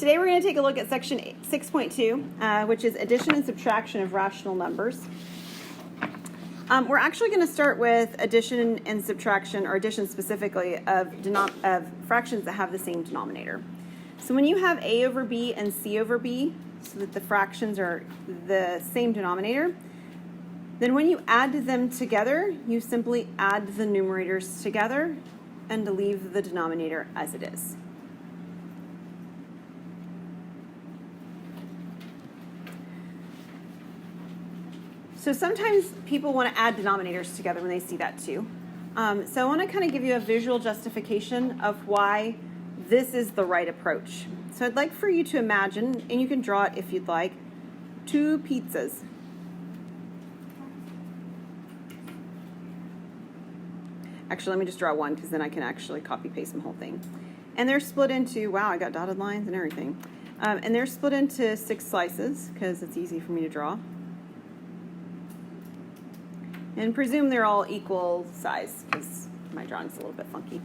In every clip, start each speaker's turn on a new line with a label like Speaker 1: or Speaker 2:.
Speaker 1: Today we're going to take a look at section 6.2, which is addition and subtraction of rational numbers. We're actually going to start with addition and subtraction, or addition specifically, of fractions that have the same denominator. So when you have a over b and c over b, so that the fractions are the same denominator, then when you add them together, you simply add the numerators together and leave the denominator as it is. So sometimes people want to add denominators together when they see that too. So I want to kind of give you a visual justification of why this is the right approach. So I'd like for you to imagine, and you can draw it if you'd like, two pizzas. Actually, let me just draw one because then I can actually copy paste the whole thing. And they're split into, wow, I got dotted lines and everything. And they're split into 6 slices because it's easy for me to draw. And presume they're all equal size because my drawing's a little bit funky.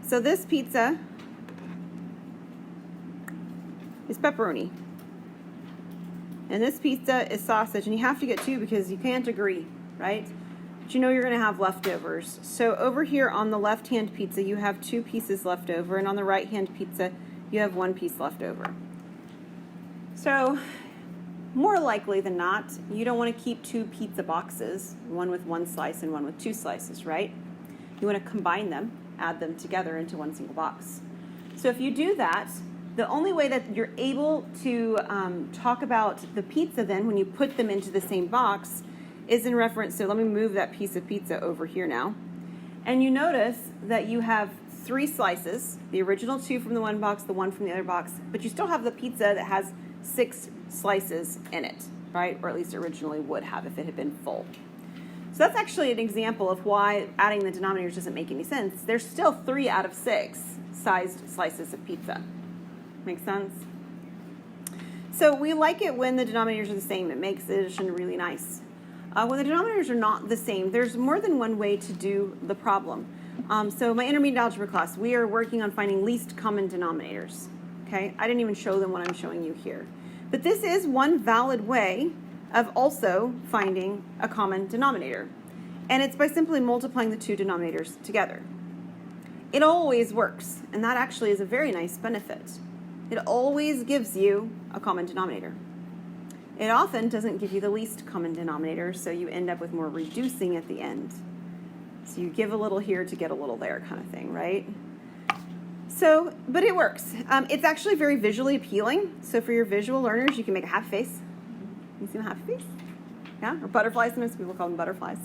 Speaker 1: So this pizza is pepperoni. And this pizza is sausage. And you have to get 2 because you can't agree, right? But you know you're going to have leftovers. So over here on the left-hand pizza, you have 2 pieces left over. And on the right-hand pizza, you have 1 piece left over. So more likely than not, you don't want to keep 2 pizza boxes, one with 1 slice and one with 2 slices, right? You want to combine them, add them together into one single box. So if you do that, the only way that you're able to talk about the pizza then when you put them into the same box is in reference, so let me move that piece of pizza over here now. And you notice that you have 3 slices, the original 2 from the one box, the 1 from the other box, but you still have the pizza that has 6 slices in it, right? Or at least originally would have if it had been full. So that's actually an example of why adding the denominators doesn't make any sense. There's still 3 out of 6 sized slices of pizza. Make sense? So we like it when the denominators are the same. It makes the addition really nice. When the denominators are not the same, there's more than one way to do the problem. So my intermediate algebra class, we are working on finding least common denominators. Okay, I didn't even show them what I'm showing you here. But this is one valid way of also finding a common denominator. And it's by simply multiplying the 2 denominators together. It always works, and that actually is a very nice benefit. It always gives you a common denominator. It often doesn't give you the least common denominator, so you end up with more reducing at the end. So you give a little here to get a little there kind of thing, right? So, but it works. It's actually very visually appealing. So for your visual learners, you can make a happy face. You see my happy face? Yeah, or butterflies. Sometimes people call them butterflies.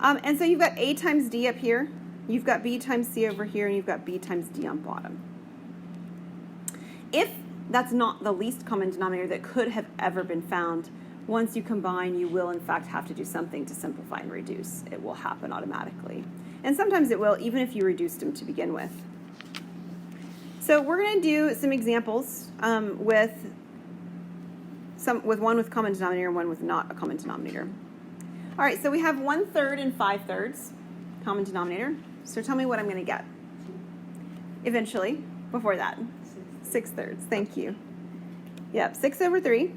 Speaker 1: And so you've got A times D up here. You've got B times C over here, and you've got B times D on bottom. If that's not the least common denominator that could have ever been found, once you combine, you will in fact have to do something to simplify and reduce. It will happen automatically. And sometimes it will, even if you reduced them to begin with. So we're going to do some examples with one with common denominator and one with not a common denominator. All right, so we have 1/3 and 5/3 common denominator. So tell me what I'm going to get. Eventually, before that, 6/3. Thank you. Yep, 6 over 3.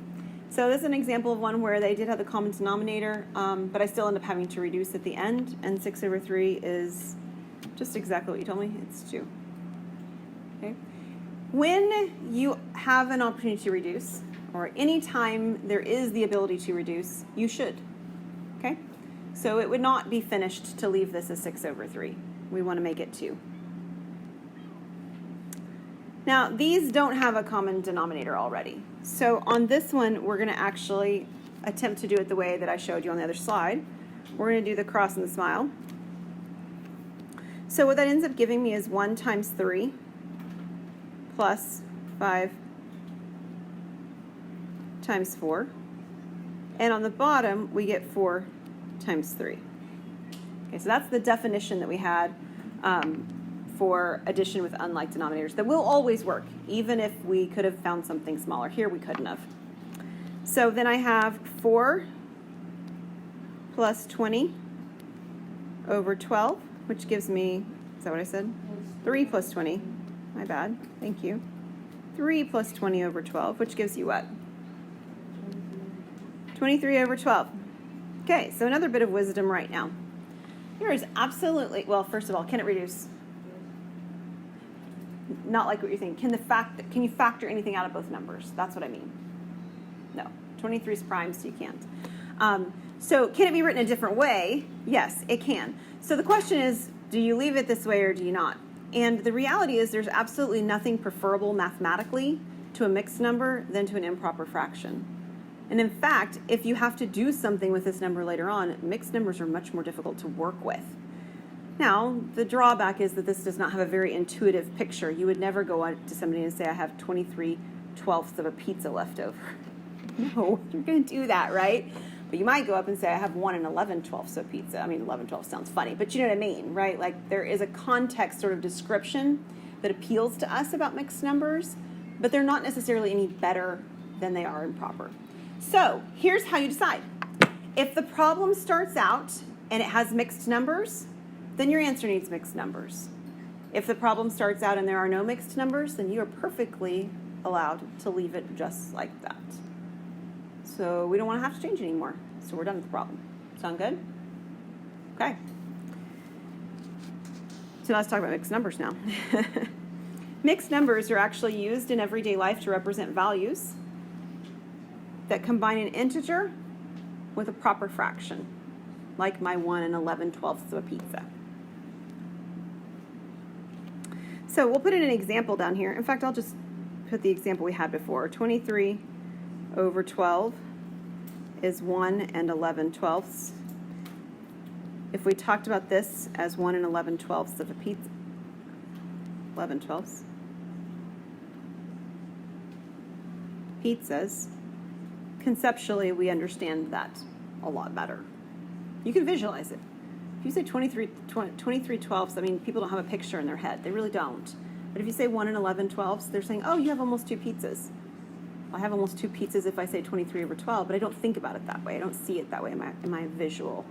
Speaker 1: So this is an example of one where they did have the common denominator, but I still end up having to reduce at the end. And 6 over 3 is just exactly what you told me. It's 2. Okay. When you have an opportunity to reduce, or any time there is the ability to reduce, you should. Okay? So it would not be finished to leave this as 6 over 3. We want to make it 2. Now, these don't have a common denominator already. So on this one, we're going to actually attempt to do it the way that I showed you on the other slide. We're going to do the cross and the smile. So what that ends up giving me is 1 times 3 plus 5 times 4. And on the bottom, we get 4 times 3. Okay, so that's the definition that we had for addition with unlike denominators that will always work, even if we could have found something smaller. Here we couldn't have. So then I have 4 plus 20 over 12, which gives me, is that what I said? 3 plus 20. My bad. Thank you. 3 plus 20 over 12, which gives you what? 23 over 12. Okay, so another bit of wisdom right now. There is absolutely, well, first of all, can it reduce? Not like what you think. Can you factor anything out of both numbers? That's what I mean. No. 23 is prime, so you can't. So can it be written a different way? Yes, it can. So the question is, do you leave it this way or do you not? And the reality is there's absolutely nothing preferable mathematically to a mixed number than to an improper fraction. And in fact, if you have to do something with this number later on, mixed numbers are much more difficult to work with. Now, the drawback is that this does not have a very intuitive picture. You would never go out to somebody and say, I have 23/12 of a pizza left over. No, you're going to do that, right? But you might go up and say, I have 1 11/12 of pizza. I mean, 11/12 sounds funny, but you know what I mean, right? Like there is a context sort of description that appeals to us about mixed numbers, but they're not necessarily any better than they are improper. So here's how you decide. If the problem starts out and it has mixed numbers, then your answer needs mixed numbers. If the problem starts out and there are no mixed numbers, then you are perfectly allowed to leave it just like that. So we don't want to have to change anymore. So we're done with the problem. Sound good? Okay. So let's talk about mixed numbers now. Mixed numbers are actually used in everyday life to represent values that combine an integer with a proper fraction, like my 1 11/12 of a pizza. So we'll put in an example down here. In fact, I'll just put the example we had before. 23 over 12 is 1 11/12. If we talked about this as 1 11/12 of a pizza, 11/12 pizzas, conceptually we understand that a lot better. You can visualize it. If you say 23/12, I mean, people don't have a picture in their head. They really don't. But if you say 1 11/12, they're saying, oh, you have almost 2 pizzas. I have almost 2 pizzas if I say 23 over 12, but I don't think about it that way. I don't see it that way in my visual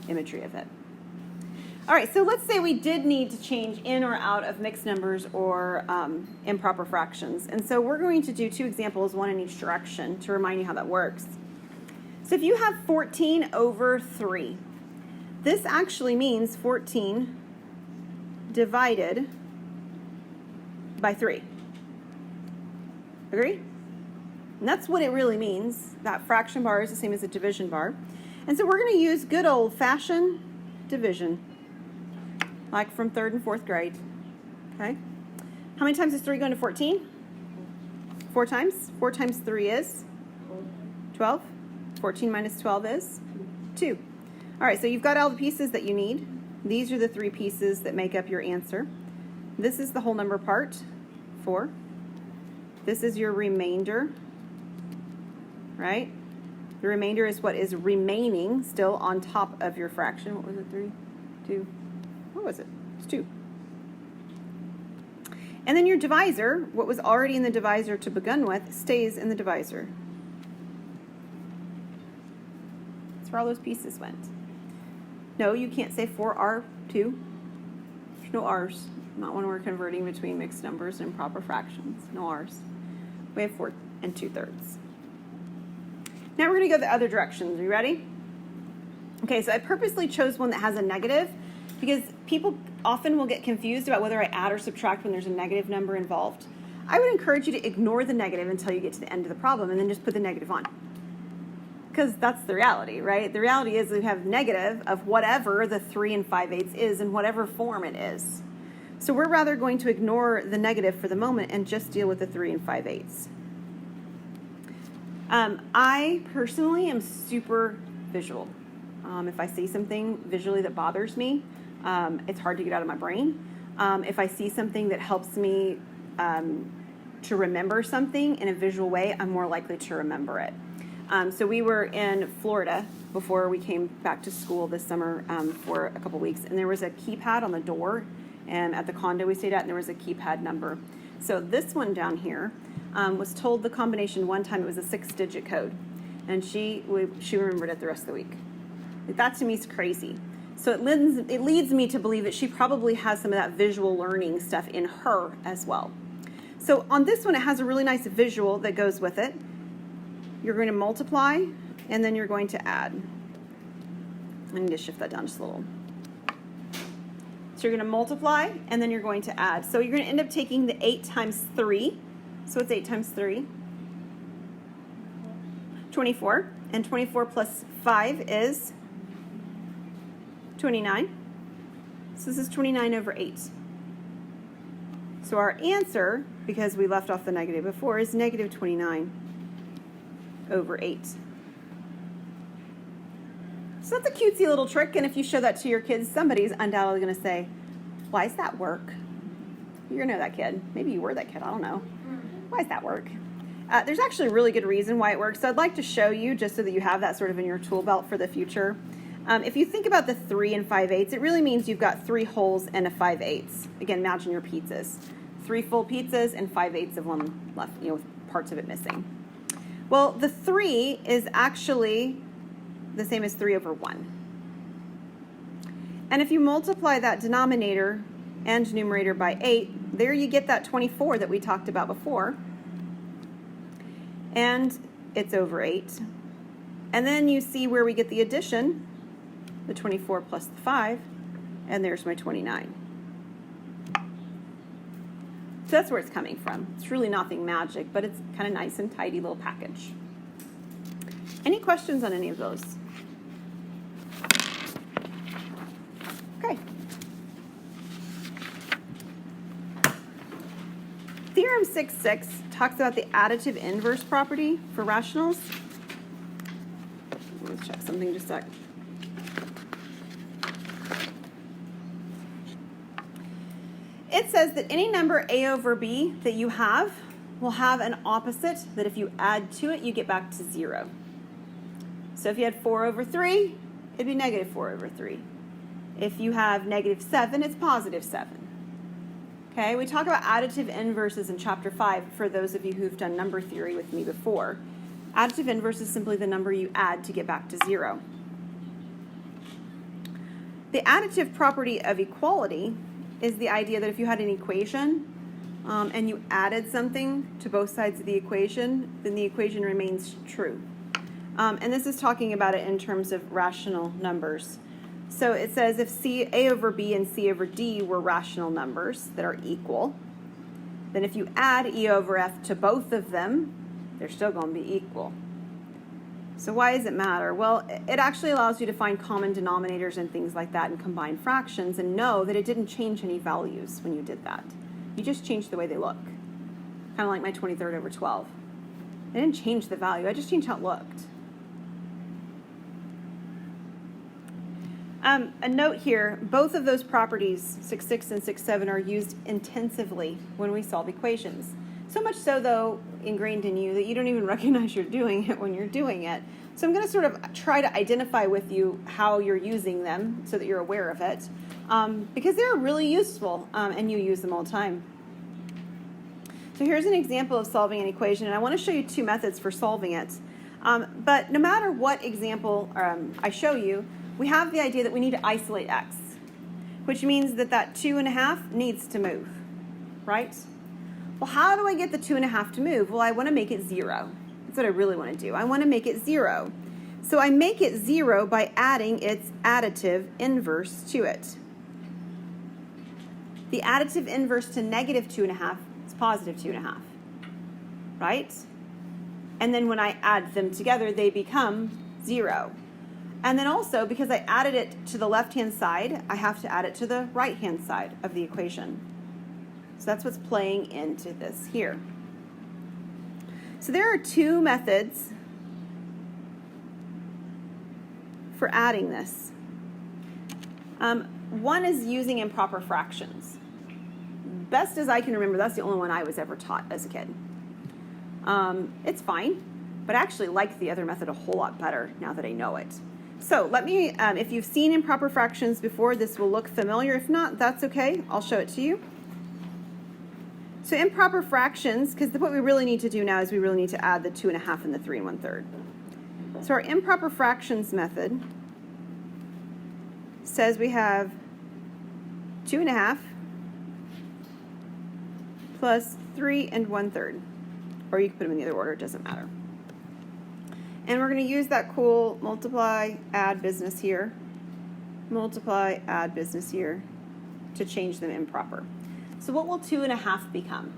Speaker 1: imagery of it. All right, so let's say we did need to change in or out of mixed numbers or improper fractions. And so we're going to do 2 examples, one in each direction, to remind you how that works. So if you have 14 over 3, this actually means 14 divided by 3. Agree? And that's what it really means. That fraction bar is the same as a division bar. And so we're going to use good old-fashioned division, like from 3rd and 4th grade. Okay? How many times is 3 going to 14? 4 times. 4 times 3 is 12. 14 minus 12 is 2. All right, so you've got all the pieces that you need. These are the 3 pieces that make up your answer. This is the whole number part, 4. This is your remainder, right? The remainder is what is remaining still on top of your fraction. What was it, 3, 2, what was it? It's 2. And then your divisor, what was already in the divisor to begin with, stays in the divisor. That's where all those pieces went. No, you can't say 4R2. There's no R's. Not when we're converting between mixed numbers and improper fractions. No R's. We have 4 2/3. Now we're going to go the other directions. Are you ready? Okay, so I purposely chose one that has a negative because people often will get confused about whether I add or subtract when there's a negative number involved. I would encourage you to ignore the negative until you get to the end of the problem and then just put the negative on. Because that's the reality, right? The reality is we have negative of whatever the 3 5/8 is in whatever form it is. So we're rather going to ignore the negative for the moment and just deal with the 3 5/8. I personally am super visual. If I see something visually that bothers me, it's hard to get out of my brain. If I see something that helps me to remember something in a visual way, I'm more likely to remember it. So we were in Florida before we came back to school this summer for a couple weeks, and there was a keypad on the door at the condo we stayed at, and there was a keypad number. So this one down here was told the combination one time. It was a 6-digit code, and she remembered it the rest of the week. That to me is crazy. So it leads me to believe that she probably has some of that visual learning stuff in her as well. So on this one, it has a really nice visual that goes with it. You're going to multiply, and then you're going to add. I need to shift that down just a little. So you're going to multiply, and then you're going to add. So you're going to end up taking the 8 times 3. So what's 8 times 3? 24. And 24 plus 5 is 29. So this is 29 over 8. So our answer, because we left off the negative before, is negative 29 over 8. So that's a cutesy little trick, and if you show that to your kids, somebody's undoubtedly going to say, why does that work? You're going to know that kid. Maybe you were that kid, I don't know. Why does that work? There's actually a really good reason why it works, so I'd like to show you just so that you have that sort of in your tool belt for the future. If you think about the 3 and 5/8, it really means you've got 3 wholes and a 5/8. Again, imagine your pizzas. 3 full pizzas and 5/8 of one left, with parts of it missing. Well, the 3 is actually the same as 3 over 1. And if you multiply that denominator and numerator by 8, there you get that 24 that we talked about before. And it's over 8. And then you see where we get the addition, the 24 plus the 5, and there's my 29. So that's where it's coming from. It's really nothing magic, but it's kind of nice and tidy little package. Any questions on any of those? Okay. Theorem 6.6 talks about the additive inverse property for rationals. Let's check something just a sec. It says that any number a over b that you have will have an opposite that if you add to it, you get back to 0. So if you had 4 over 3, it'd be negative 4 over 3. If you have negative 7, it's positive 7. Okay, we talk about additive inverses in chapter 5 for those of you who've done number theory with me before. Additive inverse is simply the number you add to get back to 0. The additive property of equality is the idea that if you had an equation and you added something to both sides of the equation, then the equation remains true. And this is talking about it in terms of rational numbers. So it says if a over b and c over d were rational numbers that are equal, then if you add e over f to both of them, they're still going to be equal. So why does it matter? Well, it actually allows you to find common denominators and things like that and combine fractions and know that it didn't change any values when you did that. You just changed the way they look. Kind of like my 23rd over 12. I didn't change the value, I just changed how it looked. A note here, both of those properties, 6.6 and 6.7, are used intensively when we solve equations. So much so, though, ingrained in you that you don't even recognize you're doing it when you're doing it. So I'm going to sort of try to identify with you how you're using them so that you're aware of it, because they're really useful and you use them all the time. So here's an example of solving an equation, and I want to show you 2 methods for solving it. But no matter what example I show you, we have the idea that we need to isolate x, which means that that 2.5 needs to move, right? Well, how do I get the 2.5 to move? Well, I want to make it 0. That's what I really want to do. I want to make it 0. So I make it 0 by adding its additive inverse to it. The additive inverse to negative 2.5 is positive 2.5, right? And then when I add them together, they become 0. And then also, because I added it to the left-hand side, I have to add it to the right-hand side of the equation. So that's what's playing into this here. So there are 2 methods for adding this. One is using improper fractions. Best as I can remember, that's the only one I was ever taught as a kid. It's fine, but I actually like the other method a whole lot better now that I know it. So let me, if you've seen improper fractions before, this will look familiar. If not, that's okay. I'll show it to you. So improper fractions, because what we really need to do now is we really need to add the 2.5 and the 3 1/3. So our improper fractions method says we have 2.5 plus 3 1/3. Or you can put them in the other order, it doesn't matter. And we're going to use that cool multiply, add business here, multiply, add business here to change them improper. So what will 2 1/2 become?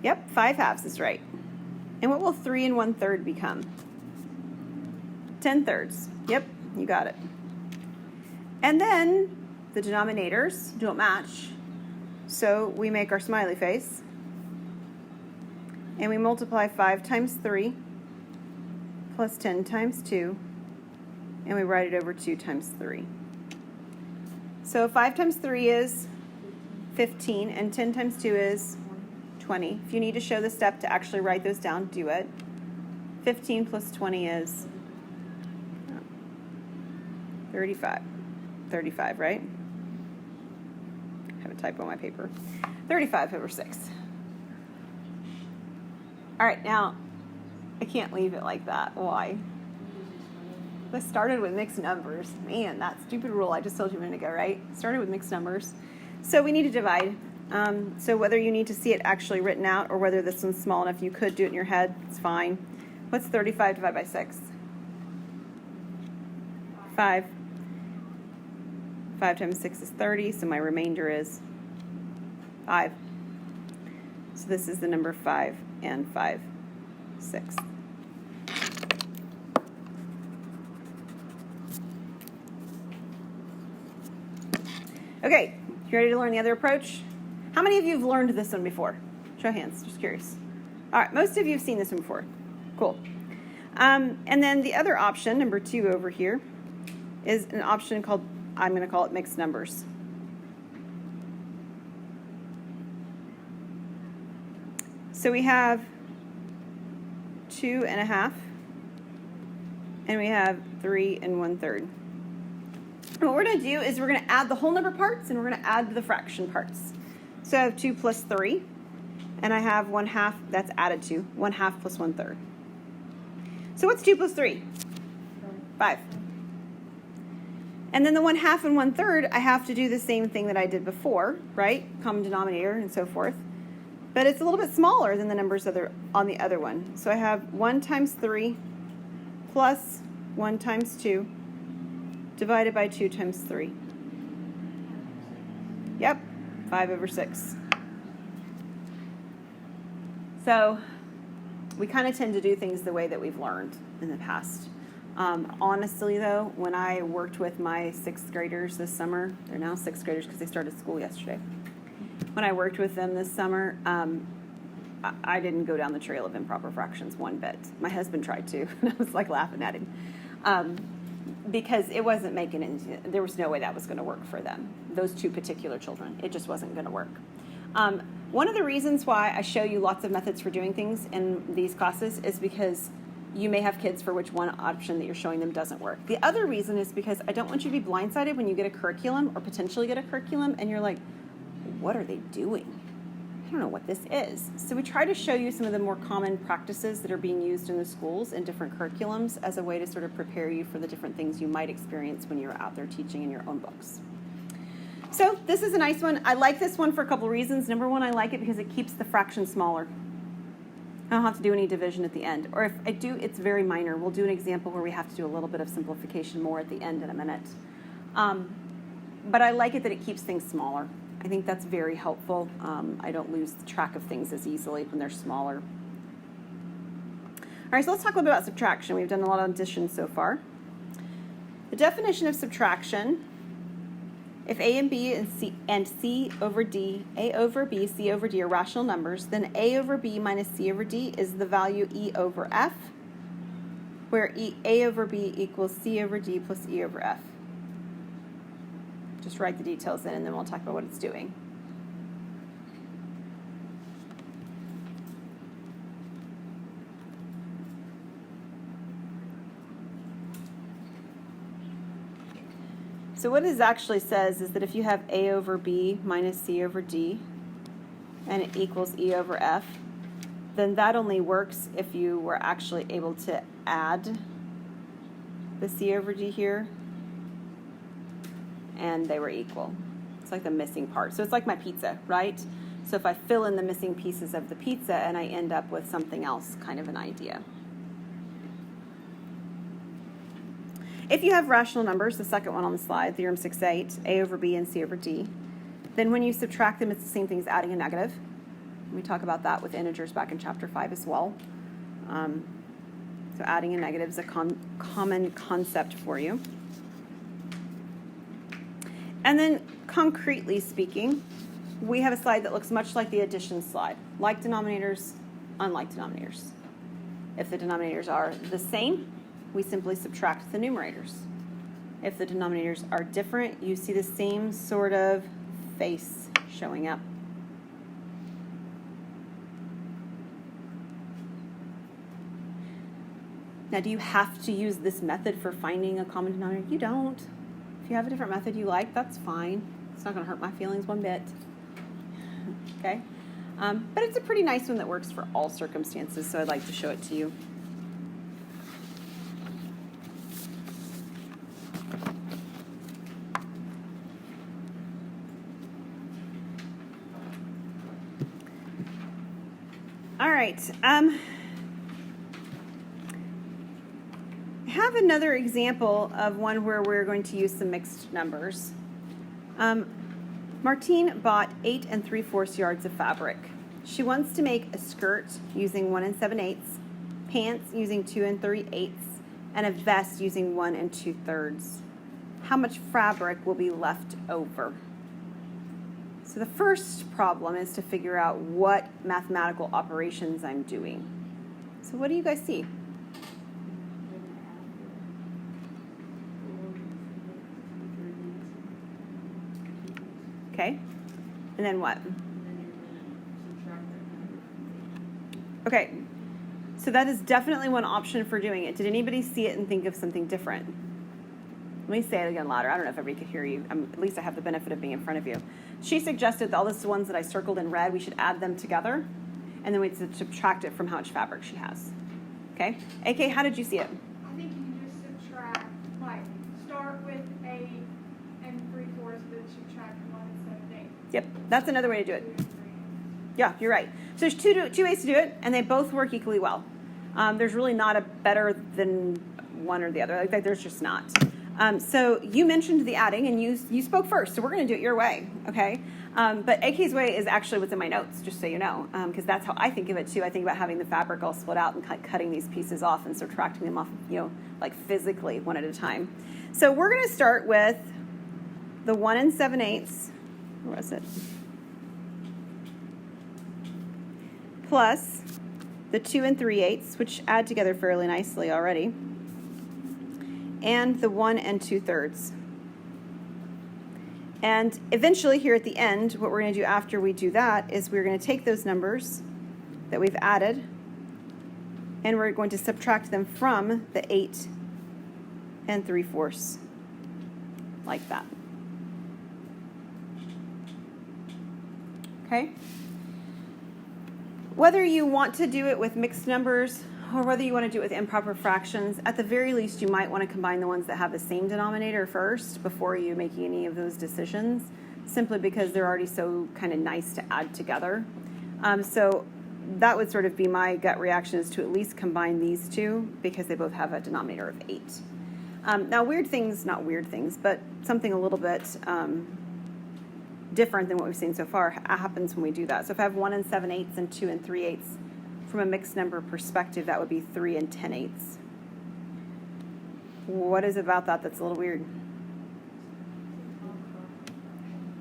Speaker 1: Yep, 5 halves is right. And what will 3 1/3 become? 10/3. Yep, you got it. And then the denominators don't match. So we make our smiley face. And we multiply 5 times 3 plus 10 times 2. And we write it over 2 times 3. So 5 times 3 is 15, and 10 times 2 is 20. If you need to show the step to actually write those down, do it. 15 plus 20 is 35. 35, right? I have a typo on my paper. 35 over 6. All right, now, I can't leave it like that. Why? This started with mixed numbers. Man, that stupid rule I just told you a minute ago, right? Started with mixed numbers. So we need to divide. So whether you need to see it actually written out or whether this one's small enough you could do it in your head, it's fine. What's 35 divided by 6? 5. 5 times 6 is 30, so my remainder is 5. So this is the number 5 and 5/6. Okay, you ready to learn the other approach? How many of you have learned this one before? Show of hands, just curious. All right, most of you have seen this one before. Cool. And then the other option, number 2 over here, is an option called, I'm going to call it mixed numbers. So we have 2 1/2, and we have 3 1/3. And what we're going to do is we're going to add the whole number parts, and we're going to add the fraction parts. So I have 2 plus 3, and I have 1/2, that's added to, 1/2 plus 1/3. So what's 2 plus 3? 5. And then the 1/2 and 1/3, I have to do the same thing that I did before, right? Common denominator and so forth. But it's a little bit smaller than the numbers on the other one. So I have 1 times 3 plus 1 times 2 divided by 2 times 3. Yep, 5 over 6. So we kind of tend to do things the way that we've learned in the past. Honestly, though, when I worked with my 6th graders this summer, they're now 6th graders because they started school yesterday. When I worked with them this summer, I didn't go down the trail of improper fractions one bit. My husband tried to, and I was like laughing at him. Because it wasn't making it, there was no way that was going to work for them, those 2 particular children. It just wasn't going to work. One of the reasons why I show you lots of methods for doing things in these classes is because you may have kids for which one option that you're showing them doesn't work. The other reason is because I don't want you to be blindsided when you get a curriculum or potentially get a curriculum and you're like, what are they doing? I don't know what this is. So we try to show you some of the more common practices that are being used in the schools in different curriculums as a way to sort of prepare you for the different things you might experience when you're out there teaching in your own books. So this is a nice one. I like this one for a couple reasons. Number one, I like it because it keeps the fraction smaller. I don't have to do any division at the end. Or if I do, it's very minor. We'll do an example where we have to do a little bit of simplification more at the end in a minute. But I like it that it keeps things smaller. I think that's very helpful. I don't lose track of things as easily when they're smaller. All right, so let's talk a little bit about subtraction. We've done a lot of addition so far. The definition of subtraction, if A and B and C over D, A over B, C over D are rational numbers, then A over B minus C over D is the value E over F, where A over B equals C over D plus E over F. Just write the details in and then we'll talk about what it's doing. So what it actually says is that if you have A over B minus C over D and it equals E over F, then that only works if you were actually able to add the C over D here and they were equal. It's like the missing part. So it's like my pizza, right? So if I fill in the missing pieces of the pizza and I end up with something else, kind of an idea. If you have rational numbers, the second one on the slide, theorem 6.8, a over b and c over d, then when you subtract them, it's the same thing as adding a negative. We talk about that with integers back in chapter 5 as well. So adding a negative is a common concept for you. And then concretely speaking, we have a slide that looks much like the addition slide. Like denominators, unlike denominators. If the denominators are the same, we simply subtract the numerators. If the denominators are different, you see the same sort of face showing up. Now, do you have to use this method for finding a common denominator? You don't. If you have a different method you like, that's fine. It's not going to hurt my feelings one bit. Okay? But it's a pretty nice one that works for all circumstances, so I'd like to show it to you. All right. I have another example of one where we're going to use some mixed numbers. Martine bought 8 3/4 yards of fabric. She wants to make a skirt using 1 7/8, pants using 2 3/8, and a vest using 1 2/3. How much fabric will be left over? So the first problem is to figure out what mathematical operations I'm doing. So what do you guys see? Okay, and then what? Okay, so that is definitely one option for doing it. Did anybody see it and think of something different? Let me say it again louder. I don't know if everybody could hear you. At least I have the benefit of being in front of you. She suggested that all these ones that I circled in red, we should add them together, and then we'd subtract it from how much fabric she has. Okay? AK, how did you see it?
Speaker 2: I think you can just subtract, like, start with 8 3/4, then subtract 1 7/8.
Speaker 1: Yep, that's another way to do it. Yeah, you're right. So there's two ways to do it, and they both work equally well. There's really not a better than one or the other. Like there's just not. So you mentioned the adding, and you spoke first, so we're going to do it your way, okay? But AK's way is actually what's in my notes, just so you know, because that's how I think of it too. I think about having the fabric all split out and cutting these pieces off and subtracting them off, like physically one at a time. So we're going to start with the 1 7/8. Where was it? Plus the 2 3/8, which add together fairly nicely already, and the 1 2/3. And eventually here at the end, what we're going to do after we do that is we're going to take those numbers that we've added and we're going to subtract them from the 8 3/4, like that. Okay? Whether you want to do it with mixed numbers or whether you want to do it with improper fractions, at the very least you might want to combine the ones that have the same denominator first before you making any of those decisions, simply because they're already so kind of nice to add together. So that would sort of be my gut reaction, is to at least combine these two because they both have a denominator of 8. Now not weird things, but something a little bit different than what we've seen so far happens when we do that. So if I have 1 7/8 and 2 3/8, from a mixed number perspective, that would be 3 10/8. What is about that that's a little weird?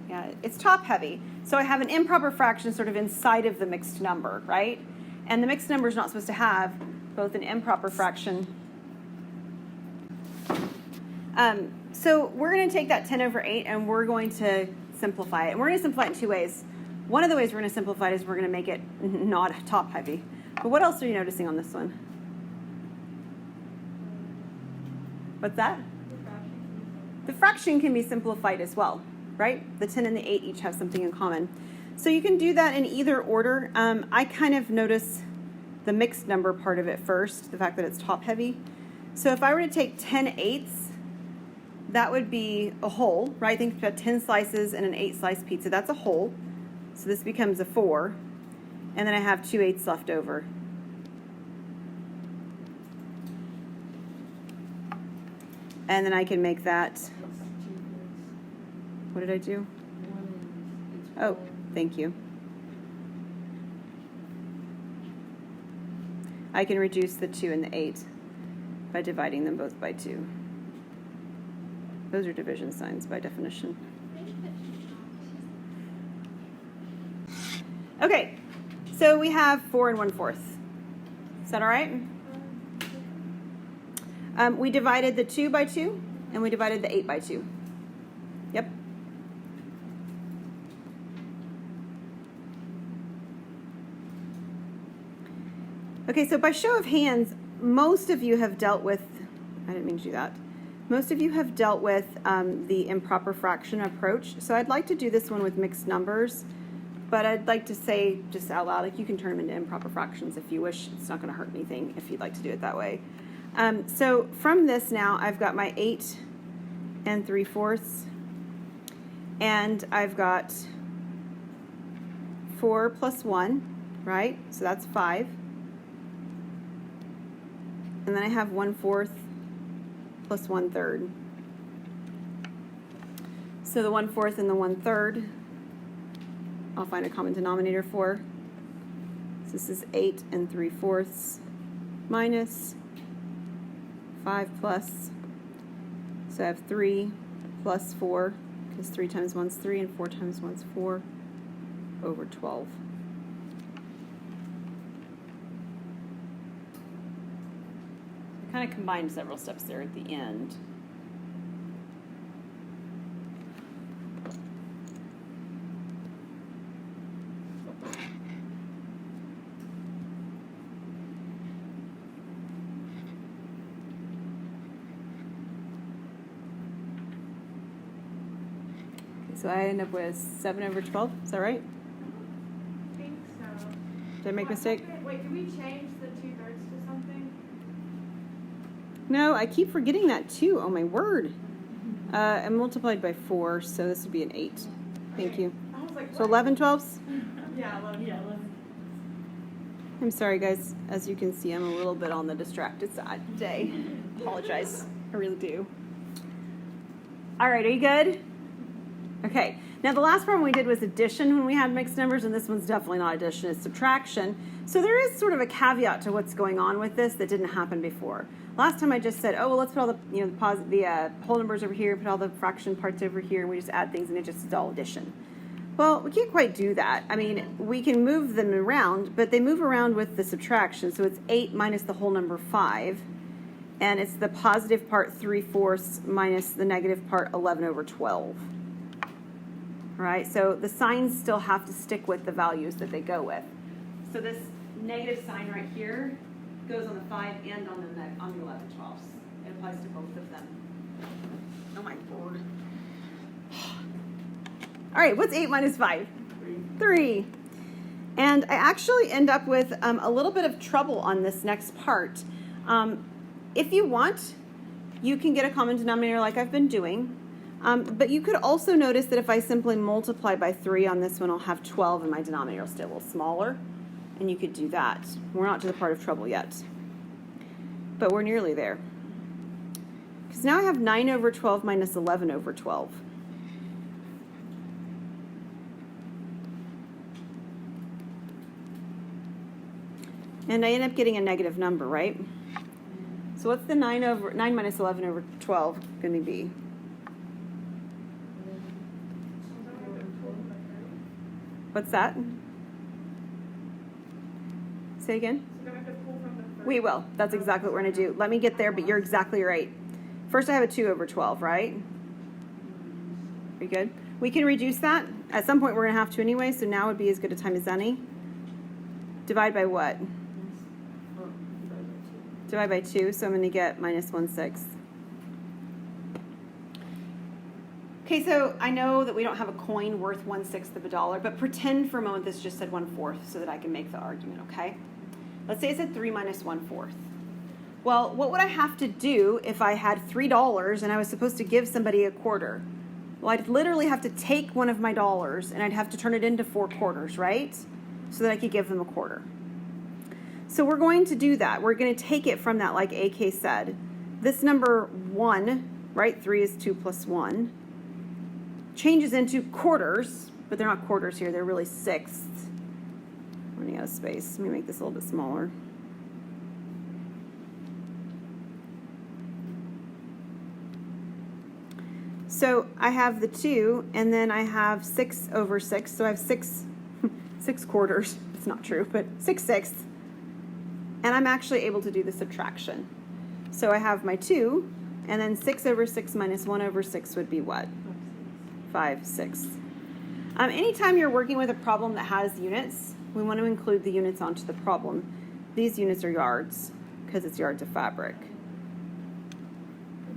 Speaker 1: Yeah, it's top heavy. So I have an improper fraction sort of inside of the mixed number, right? And the mixed number is not supposed to have both an improper fraction. So we're going to take that 10/8 and we're going to simplify it. And we're going to simplify it in two ways. One of the ways we're going to simplify it is we're going to make it not top heavy. But what else are you noticing on this one? What's that? The fraction can be simplified as well, right? The 10 and the 8 each have something in common. So you can do that in either order. I kind of notice the mixed number part of it first, the fact that it's top heavy. So if I were to take 10/8, that would be a whole, right? Think about 10 slices and an 8-slice pizza. That's a whole. So this becomes a 4. And then I have 2 8s left over. And then I can make that. What did I do? Oh, thank you. I can reduce the 2 and the 8 by dividing them both by 2. Those are division signs by definition. Okay, so we have 4 1/4. Is that all right? We divided the 2 by 2, and we divided the 8 by 2. Yep. Okay, so by show of hands, most of you have dealt with, I didn't mean to do that. Most of you have dealt with the improper fraction approach. So I'd like to do this one with mixed numbers, but I'd like to say just out loud, like you can turn them into improper fractions if you wish. It's not going to hurt anything if you'd like to do it that way. So from this now, I've got my 8 3/4, and I've got 4 plus 1, right? So that's 5. And then I have 1/4 plus 1/3. So the 1/4 and the 1/3, I'll find a common denominator for. So this is 8 3/4 minus 5 plus. So I have 3 plus 4, because 3 times 1 is 3 and 4 times 1 is 4, over 12. Kind of combined several steps there at the end. So I end up with 7 over 12. Is that right?
Speaker 2: I think so.
Speaker 1: Did I make a mistake?
Speaker 2: Wait, did we change the 2/3 to something?
Speaker 1: No, I keep forgetting that too. Oh my word. And multiplied by 4, so this would be an 8. Thank you.
Speaker 2: I was like,
Speaker 1: So
Speaker 2: what?
Speaker 1: 11 12s?
Speaker 2: Yeah, 11. Yeah, 11.
Speaker 1: I'm sorry, guys. As you can see, I'm a little bit on the distracted side today. Apologize. I really do. All right, are you good? Okay. Now, the last problem we did was addition when we had mixed numbers, and this one's definitely not addition, it's subtraction. So there is sort of a caveat to what's going on with this that didn't happen before. Last time I just said, oh, well, let's put all the whole numbers over here, put all the fraction parts over here, and we just add things, and it just is all addition. Well, we can't quite do that. I mean, we can move them around, but they move around with the subtraction. So it's 8 minus the whole number 5, and it's the positive part 3/4 minus the negative part 11 over 12. All right, so the signs still have to stick with the values that they go with. So this negative sign right here goes on the 5 and on the 11 twelfths. It applies to both of them. Oh my word. All right, what's 8 minus 5? 3. And I actually end up with a little bit of trouble on this next part. If you want, you can get a common denominator like I've been doing. But you could also notice that if I simply multiply by 3 on this one, I'll have 12 and my denominator will stay a little smaller. And you could do that. We're not to the part of trouble yet. But we're nearly there. Because now I have 9 over 12 minus 11 over 12. And I end up getting a negative number, right? So what's the 9 minus 11 over 12 going to be? What's that? Say it again.
Speaker 2: So we're going to have to pull from the first.
Speaker 1: We will. That's exactly what we're going to do. Let me get there, but you're exactly right. First I have a 2 over 12, right? Are you good? We can reduce that. At some point we're going to have to anyway, so now would be as good a time as any. Divide by what? Divide by 2, so I'm going to get minus 1/6. Okay, so I know that we don't have a coin worth 1/6 of a dollar, but pretend for a moment this just said 1/4 so that I can make the argument, okay? Let's say it said 3 minus 1/4. Well, what would I have to do if I had $3 and I was supposed to give somebody a quarter? Well, I'd literally have to take one of my dollars and I'd have to turn it into 4 quarters, right? So that I could give them a quarter. So we're going to do that. We're going to take it from that, like AK said. This number 1, right? 3 is 2 plus 1. Changes into quarters, but they're not quarters here. They're really sixths. Running out of space. Let me make this a little bit smaller. So I have the 2, and then I have 6 over 6. So I have 6 quarters. It's not true, but 6 sixths. And I'm actually able to do the subtraction. So I have my 2, and then 6 over 6 minus 1 over 6 would be what? 5 sixths. Anytime you're working with a problem that has units, we want to include the units onto the problem. These units are yards, because it's yards of fabric.
Speaker 3: Could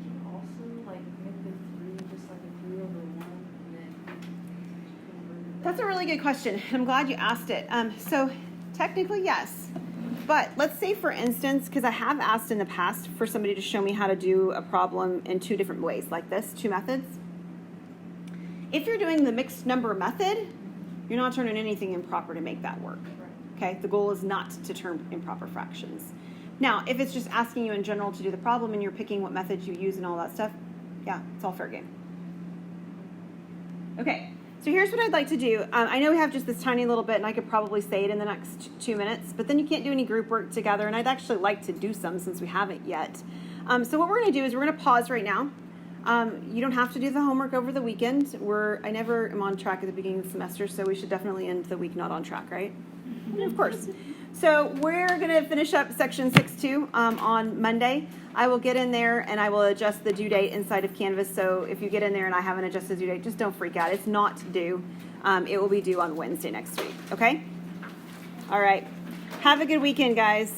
Speaker 3: you also like make the 3 just like a 3 over 1 and then convert it?
Speaker 1: That's a really good question. I'm glad you asked it. So technically, yes. But let's say, for instance, because I have asked in the past for somebody to show me how to do a problem in 2 different ways, like this, 2 methods. If you're doing the mixed number method, you're not turning anything improper to make that work. Okay? The goal is not to turn improper fractions. Now, if it's just asking you in general to do the problem and you're picking what methods you use and all that stuff, yeah, it's all fair game. Okay, so here's what I'd like to do. I know we have just this tiny little bit, and I could probably say it in the next 2 minutes, but then you can't do any group work together, and I'd actually like to do some since we haven't yet. So what we're going to do is we're going to pause right now. You don't have to do the homework over the weekend. I never am on track at the beginning of the semester, so we should definitely end the week not on track, right? Of course. So we're going to finish up section 6.2 on Monday. I will get in there and I will adjust the due date inside of Canvas. So if you get in there and I haven't adjusted the due date, just don't freak out. It's not due. It will be due on Wednesday next week. Okay? All right. Have a good weekend, guys.